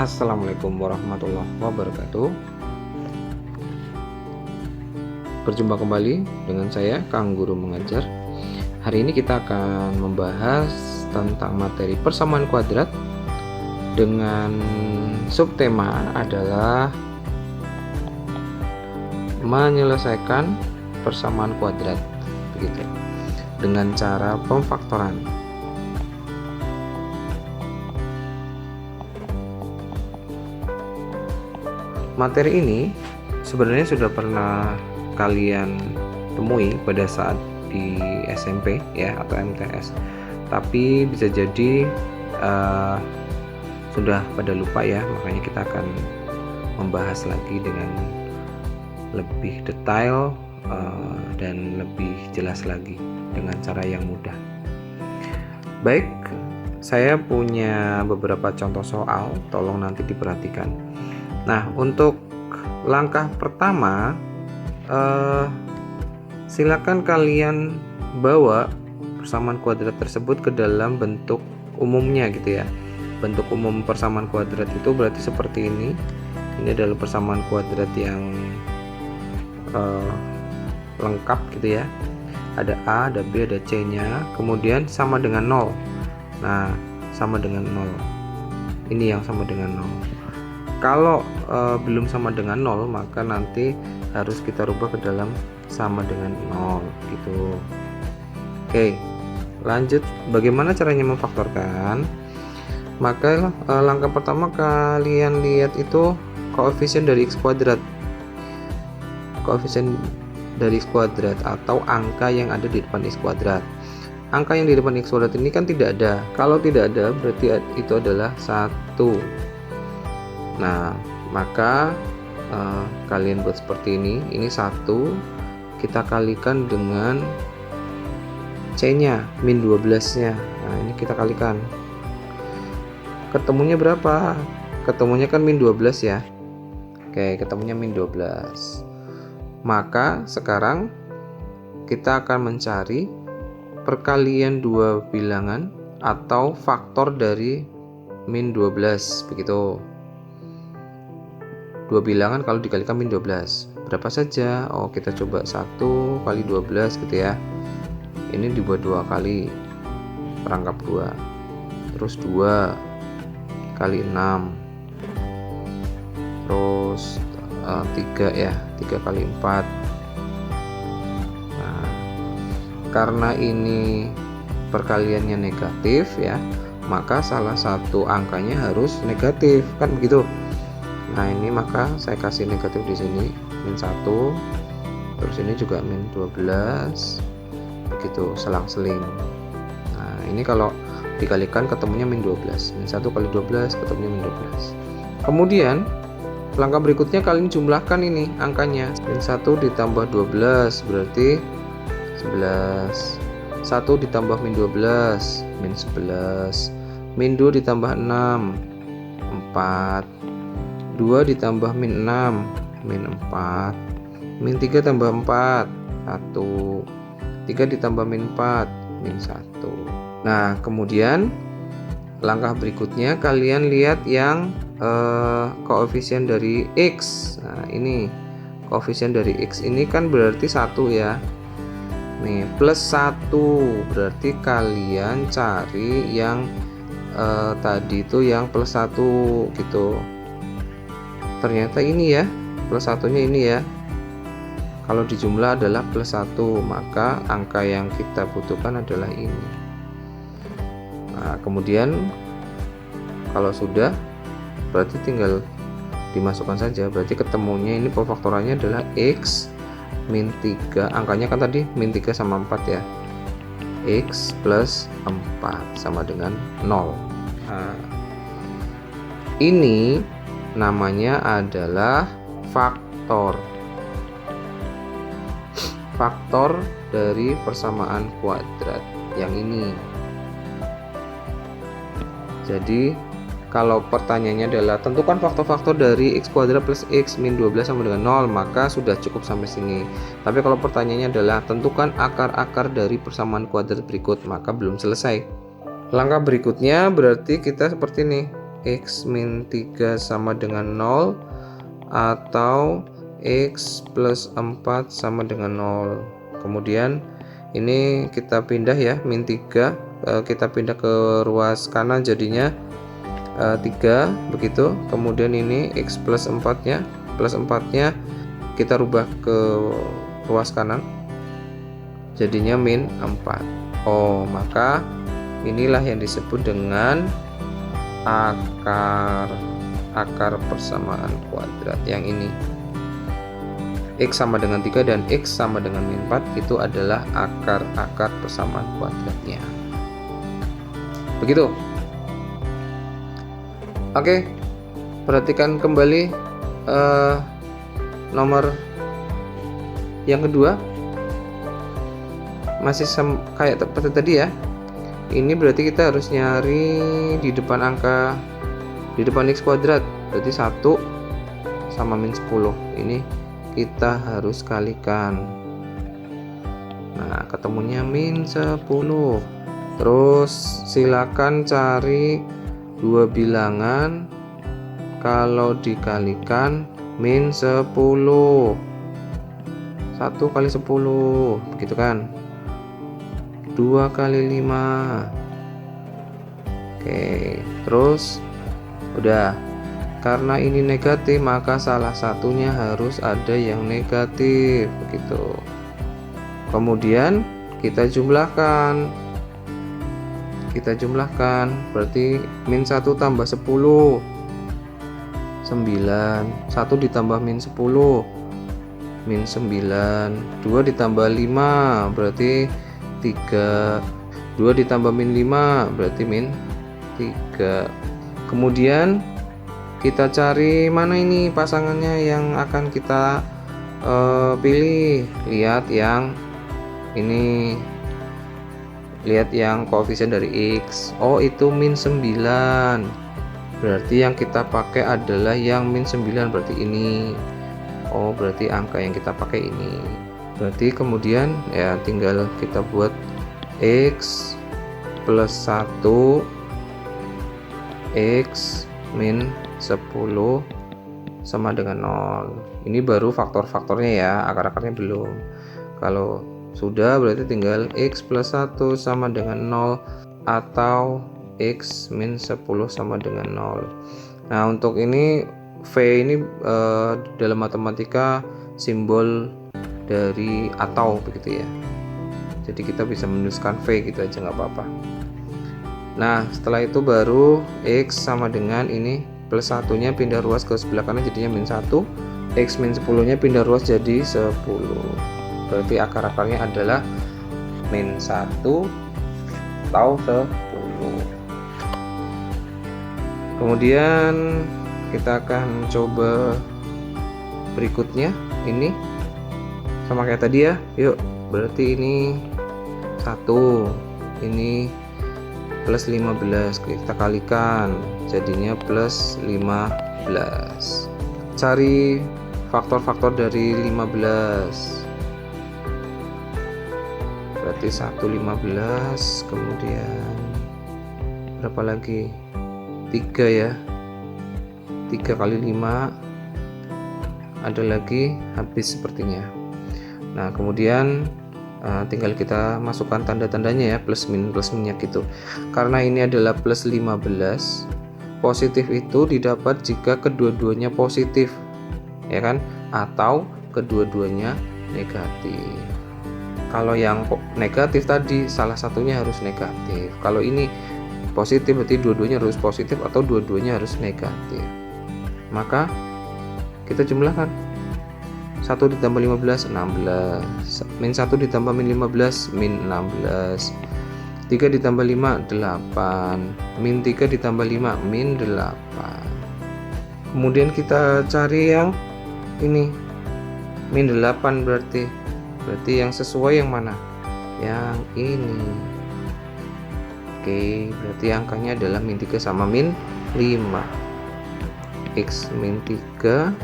Assalamualaikum warahmatullahi wabarakatuh. Berjumpa kembali dengan saya, Kang Guru Mengajar. Hari ini kita akan membahas tentang materi persamaan kuadrat dengan subtema adalah menyelesaikan persamaan kuadrat, begitu, dengan cara pemfaktoran. Materi ini sebenarnya sudah pernah kalian temui pada saat di SMP ya, atau MTS, tapi bisa jadi sudah pada lupa ya, makanya kita akan membahas lagi dengan lebih detail dan lebih jelas lagi dengan cara yang mudah. Baik, saya punya beberapa contoh soal, tolong nanti diperhatikan. Nah, untuk langkah pertama, silakan kalian bawa persamaan kuadrat tersebut ke dalam bentuk umumnya gitu ya. Bentuk umum persamaan kuadrat itu berarti seperti ini. Ini adalah persamaan kuadrat yang lengkap gitu ya. Ada A, ada B, ada C-nya, kemudian sama dengan 0. Nah, sama dengan 0. Ini yang sama dengan 0. Kalau belum sama dengan 0, maka nanti harus kita rubah ke dalam sama dengan 0 gitu. Oke, lanjut. Bagaimana caranya memfaktorkan? Maka langkah pertama kalian lihat itu koefisien dari x kuadrat. Koefisien dari x kuadrat atau angka yang ada di depan x kuadrat. Angka yang di depan x kuadrat ini kan tidak ada. Kalau tidak ada berarti itu adalah 1. Nah, maka kalian buat seperti ini. Ini 1, kita kalikan dengan C-nya, min 12-nya. Nah, ini kita kalikan. Ketemunya berapa? Ketemunya kan min 12 ya. Oke, ketemunya min 12. Maka sekarang kita akan mencari perkalian dua bilangan atau faktor dari min 12, begitu. Dua bilangan kalau dikalikan min 12 berapa saja? Oh, kita coba 1 kali 12 gitu ya. Ini dibuat 2 kali perangkap 2, terus 2 kali 6, terus 3 ya, 3 kali 4. Nah, karena ini perkaliannya negatif ya, maka salah satu angkanya harus negatif, kan begitu. Nah, ini maka saya kasih negatif di sini, min 1, terus ini juga min 12, begitu, selang-seling. Nah, ini kalau dikalikan ketemunya min 12, min 1 kali 12 ketemunya min 12. Kemudian langkah berikutnya kalian jumlahkan ini angkanya. Min 1 ditambah 12 berarti 11. 1 ditambah min 12 min 11. Min 2 ditambah 6 4. 2 ditambah min 6 min 4. Min 3 tambah 4 1. 3 ditambah min 4 min 1. Nah, kemudian langkah berikutnya kalian lihat yang koefisien dari X. Nah, ini koefisien dari X ini kan berarti 1 ya. Nih, plus 1 berarti kalian cari yang tadi itu yang plus 1 gitu. Ternyata ini ya, plus 1-nya ini ya. Kalau dijumlah adalah plus 1, maka angka yang kita butuhkan adalah ini. Nah, kemudian kalau sudah, berarti tinggal dimasukkan saja. Berarti ketemunya ini pemfaktorannya adalah X min 3. Angkanya kan tadi min 3 sama 4 ya. X plus 4 sama dengan 0. Nah, ini namanya adalah faktor dari persamaan kuadrat yang ini. Jadi kalau pertanyaannya adalah tentukan faktor-faktor dari x kuadrat plus x min 12 sama dengan 0, maka sudah cukup sampai sini. Tapi kalau pertanyaannya adalah tentukan akar-akar dari persamaan kuadrat berikut, maka belum selesai. Langkah berikutnya berarti kita seperti ini. X min 3 sama dengan 0 atau X plus 4 sama dengan 0. Kemudian ini kita pindah ya, min 3 kita pindah ke ruas kanan jadinya 3 begitu. Kemudian ini X plus 4 nya kita rubah ke ruas kanan jadinya min 4. Oh, maka inilah yang disebut dengan akar persamaan kuadrat yang ini. X sama dengan 3 dan X sama dengan min 4 itu adalah akar persamaan kuadratnya. Begitu. Oke, perhatikan kembali nomor yang kedua. Masih kayak seperti tadi ya. Ini berarti kita harus nyari di depan X kuadrat. Berarti 1 sama min 10. Ini kita harus kalikan. Nah, ketemunya min 10. Terus silakan cari dua bilangan kalau dikalikan min 10. 1 kali 10 begitu kan, 2 kali 5. Oke, terus udah. Karena ini negatif, maka salah satunya harus ada yang negatif begitu. Kemudian kita jumlahkan. Berarti min 1 tambah 10 9. 1 ditambah min 10 min 9. 2 ditambah 5 berarti 3. 2 ditambah min 5 berarti min 3. Kemudian kita cari mana ini pasangannya yang akan kita pilih. Lihat yang ini, lihat yang koefisien dari X. Oh, itu min 9. Berarti yang kita pakai adalah yang min 9, berarti ini. Oh, berarti angka yang kita pakai ini. Berarti kemudian ya tinggal kita buat X plus 1 X min 10 sama dengan 0. Ini baru faktor-faktornya ya, akar-akarnya belum. Kalau sudah berarti tinggal X plus 1 sama dengan 0 atau X min 10 sama dengan 0. Nah, untuk ini V ini dalam matematika simbol dari atau begitu ya. Jadi kita bisa menuliskan V gitu aja nggak apa-apa. Nah, setelah itu baru X sama dengan ini plus 1-nya pindah ruas ke sebelah kanan jadinya min 1. X min 10-nya pindah ruas jadi 10. Berarti akar-akarnya adalah min 1 atau 10. Kemudian kita akan coba berikutnya. Ini sama kayak tadi ya. Yuk, berarti ini 1, ini plus 15, kita kalikan jadinya plus 15. Cari faktor-faktor dari 15. Berarti 1 15, kemudian berapa lagi? 3 ya. 3 kali 5 ada lagi, habis sepertinya. Nah, kemudian tinggal kita masukkan tanda-tandanya ya, plus minnya gitu. Karena ini adalah plus 15, positif itu didapat jika kedua-duanya positif ya kan, atau kedua-duanya negatif. Kalau yang negatif tadi salah satunya harus negatif. Kalau ini positif berarti dua-duanya harus positif atau dua-duanya harus negatif. Maka kita jumlahkan. 1 ditambah 15 16, min 1 ditambah min 15 min 16, 3 ditambah 5 8, min 3 ditambah 5 min 8. Kemudian kita cari yang ini min 8, berarti yang sesuai yang mana? Yang ini. Oke, berarti angkanya adalah min 3 sama min 5. X min 3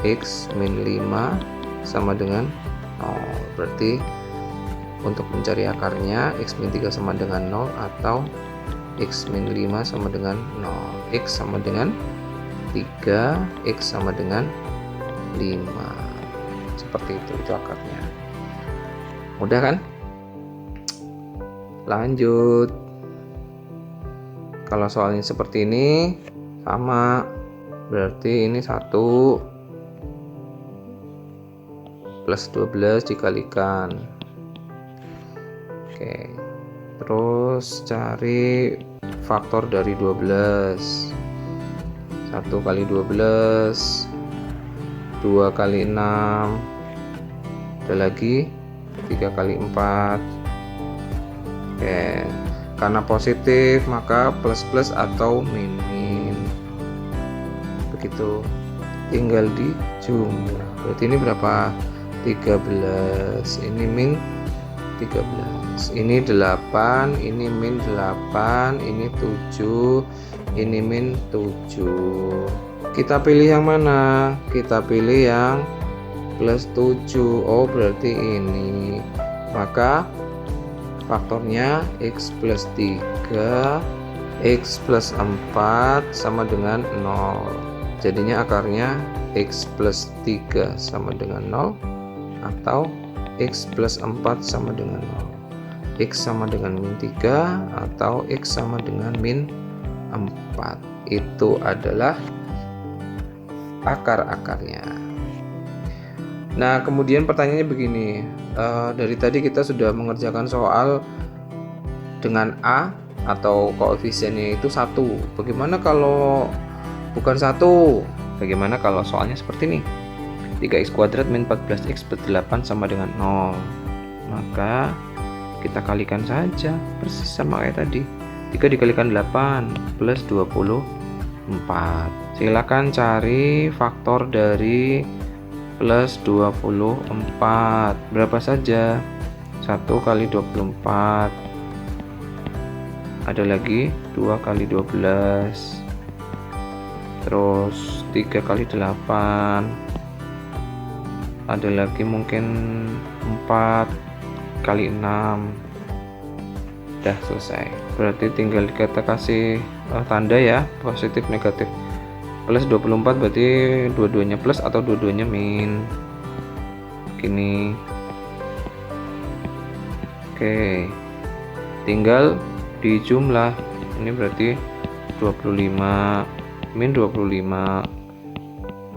X min 5 sama dengan 0. Berarti untuk mencari akarnya X min 3 sama dengan 0 atau X min 5 sama dengan 0. X sama dengan 3, X sama dengan 5. Seperti itu akarnya. Mudah kan? Lanjut. Kalau soalnya seperti ini sama, berarti ini 1 plus 12 dikalikan. Oke. Terus cari faktor dari 12. 1 kali 12, 2 kali 6, ada lagi 3 kali 4. Oke, karena positif maka plus atau min. Begitu, tinggal dijumlah. Berarti ini berapa? 13. Ini min 13. Ini 8, ini min 8, ini 7, ini min 7. Kita pilih yang mana? Kita pilih yang plus 7. Oh, berarti ini. Maka faktornya X plus 3, X plus 4 sama dengan 0. Jadinya akarnya X plus 3 sama dengan 0, atau X plus 4 sama dengan 0. X sama dengan min 3 atau X sama dengan min 4. Itu adalah akar-akarnya. Nah, kemudian pertanyaannya begini. Dari tadi kita sudah mengerjakan soal dengan A atau koefisiennya itu 1. Bagaimana kalau bukan 1? Bagaimana kalau soalnya seperti ini? 3x kuadrat min 14x plus 8 sama dengan 0. Maka kita kalikan saja, persis sama kayak tadi. 3 dikalikan 8 plus 24. Silakan cari faktor dari plus 24. Berapa saja? 1 kali 24. Ada lagi 2 kali 12. Terus 3 kali 8. Ada lagi mungkin 4 kali 6. Udah selesai. Berarti tinggal kita kasih tanda ya, positif negatif. Plus 24 berarti dua-duanya plus atau dua-duanya min. Gini. Oke. Tinggal dijumlah. Ini berarti 25 min 25,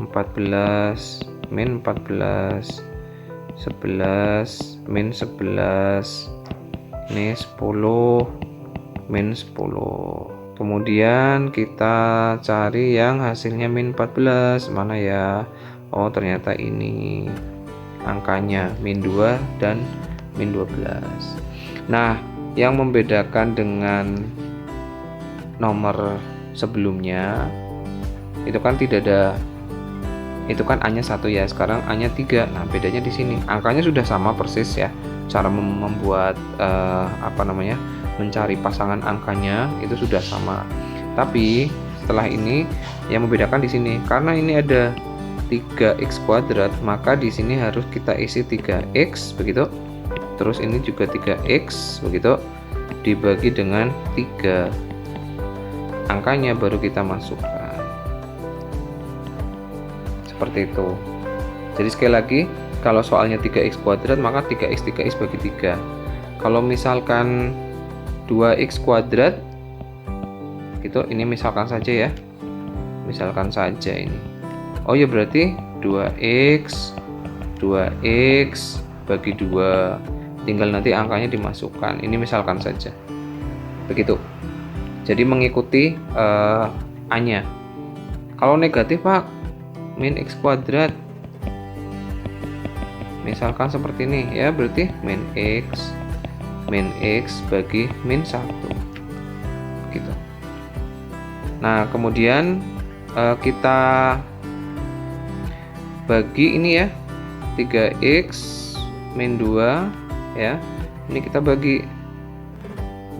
14 min 14, 11 min 11, ini 10 min 10. Kemudian kita cari yang hasilnya min 14. Mana ya? Oh, ternyata ini angkanya min 2 dan min 12. Nah, yang membedakan dengan nomor sebelumnya itu kan tidak ada, itu kan A-nya 1 ya, sekarang A-nya 3. Nah, bedanya di sini. Angkanya sudah sama persis ya. Cara membuat mencari pasangan angkanya itu sudah sama. Tapi setelah ini yang membedakan di sini, karena ini ada 3x kuadrat, maka di sini harus kita isi 3x begitu. Terus ini juga 3x begitu, dibagi dengan 3. Angkanya baru kita masukkan. Seperti itu. Jadi sekali lagi, kalau soalnya 3x kuadrat maka 3x bagi 3. Kalau misalkan 2x kuadrat gitu, ini misalkan saja ya. Misalkan saja ini. Oh ya, berarti 2x bagi 2. Tinggal nanti angkanya dimasukkan. Ini misalkan saja. Begitu. Jadi mengikuti A-nya. Kalau negatif, Pak, min x kuadrat. Misalkan seperti ini ya, berarti min x bagi min 1 gitu. Nah, kemudian kita bagi ini ya, 3x min 2 ya. Ini kita bagi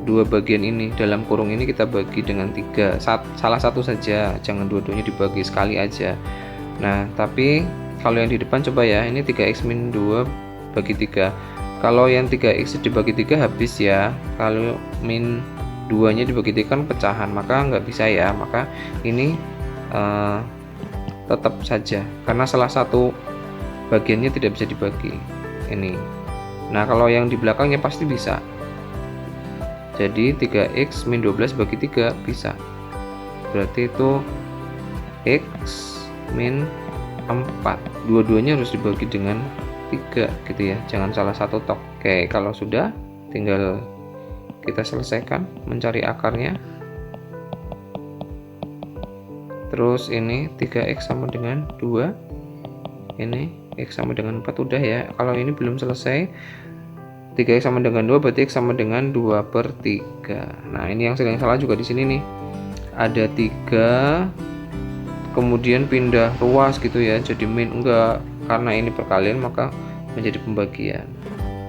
2 bagian ini, dalam kurung ini kita bagi dengan 3. Salah satu saja, jangan dua-duanya dibagi, sekali aja. Nah, tapi kalau yang di depan coba ya, ini 3x min 2 bagi 3. Kalau yang 3x dibagi 3 habis ya. Kalau min 2-nya dibagi 3 kan pecahan, maka nggak bisa ya, maka ini tetap saja karena salah satu bagiannya tidak bisa dibagi ini. Nah kalau yang di belakangnya pasti bisa, jadi 3x min 12 bagi 3 bisa, berarti itu x min 4, dua-duanya harus dibagi dengan 3 gitu ya, jangan salah satu tok. Oke, kalau sudah tinggal kita selesaikan mencari akarnya. Terus ini 3x sama dengan 2, ini x sama dengan 4 udah ya. Kalau ini belum selesai, 3x sama dengan 2 berarti x sama dengan 2/3. Nah ini yang sering salah juga di sini nih, ada 3 kemudian pindah ruas gitu ya, jadi min, enggak, karena ini perkalian maka menjadi pembagian,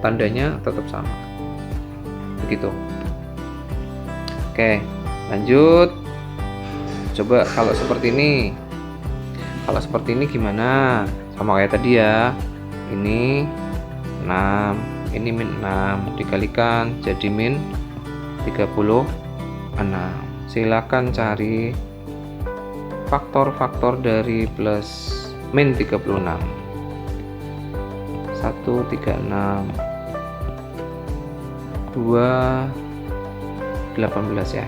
tandanya tetap sama begitu. Oke, lanjut. Coba kalau seperti ini, gimana? Sama kayak tadi ya, ini 6, ini min 6 dikalikan jadi min 36. Silakan cari faktor-faktor dari plus min 36. 136, 218 ya.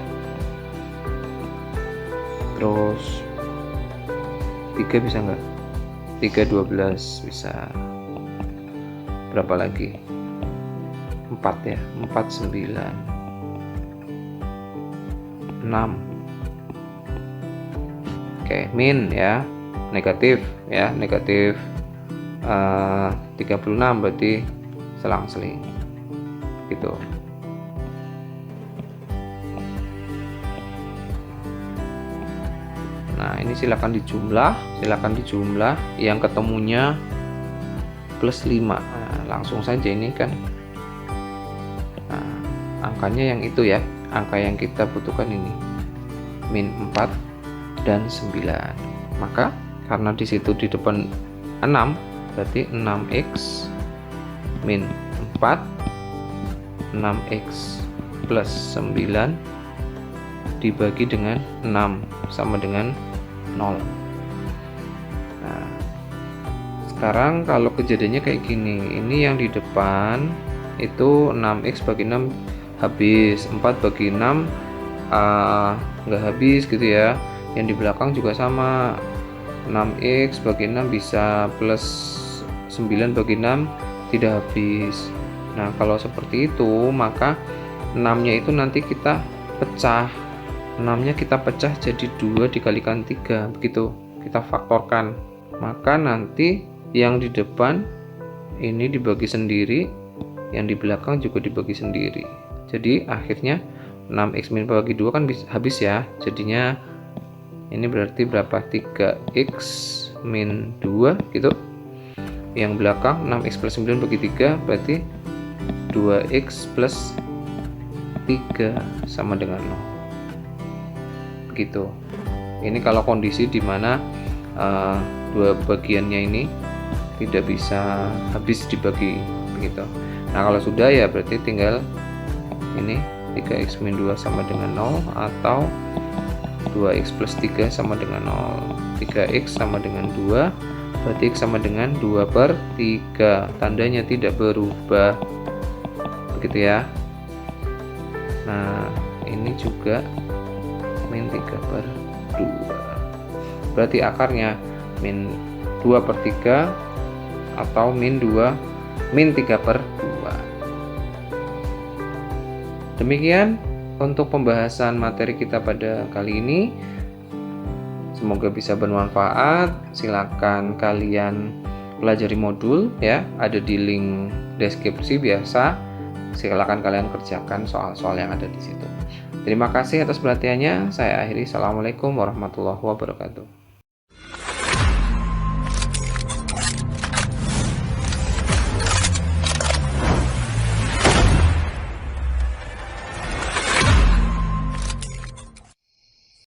Terus 3 bisa nggak? 312 bisa. Berapa lagi? 4 ya, 49, 6. Oke, min ya, negatif ya, negatif 36 berarti selang-seling gitu. Nah ini silakan dijumlah, yang ketemunya plus 5. Nah, langsung saja ini kan, nah, angkanya yang itu ya, angka yang kita butuhkan ini min 4 dan 9. Maka karena di situ di depan 6 berarti 6x min 4, 6x plus 9 dibagi dengan 6 sama dengan 0. Nah, sekarang kalau kejadiannya kayak gini, ini yang di depan itu 6x bagi 6 habis, 4 bagi 6 nggak habis gitu ya. Yang di belakang juga sama, 6x bagi 6 bisa, plus 9 bagi 6 tidak habis. Nah kalau seperti itu maka 6-nya itu nanti kita pecah, 6-nya kita pecah jadi 2 dikalikan 3 begitu, kita faktorkan, maka nanti yang di depan ini dibagi sendiri, yang di belakang juga dibagi sendiri. Jadi akhirnya 6x min bagi 2 kan habis ya, jadinya ini berarti berapa, 3x min 2 gitu. Yang belakang 6x plus 9 bagi 3 berarti 2x plus 3 sama dengan 0 begitu. Ini kalau kondisi dimana dua bagiannya ini tidak bisa habis dibagi begitu. Nah kalau sudah ya berarti tinggal ini 3x min 2 sama dengan 0 atau 2x plus 3 sama dengan 0. 3x sama dengan 2 berarti x sama dengan 2/3, tandanya tidak berubah begitu ya. Nah ini juga min 3/2 berarti akarnya min 2/3 atau min 3/2. Demikian untuk pembahasan materi kita pada kali ini. Semoga bisa bermanfaat. Silakan kalian pelajari modul ya, ada di link deskripsi biasa. Silakan kalian kerjakan soal-soal yang ada di situ. Terima kasih atas perhatiannya. Saya akhiri. Assalamualaikum warahmatullahi wabarakatuh.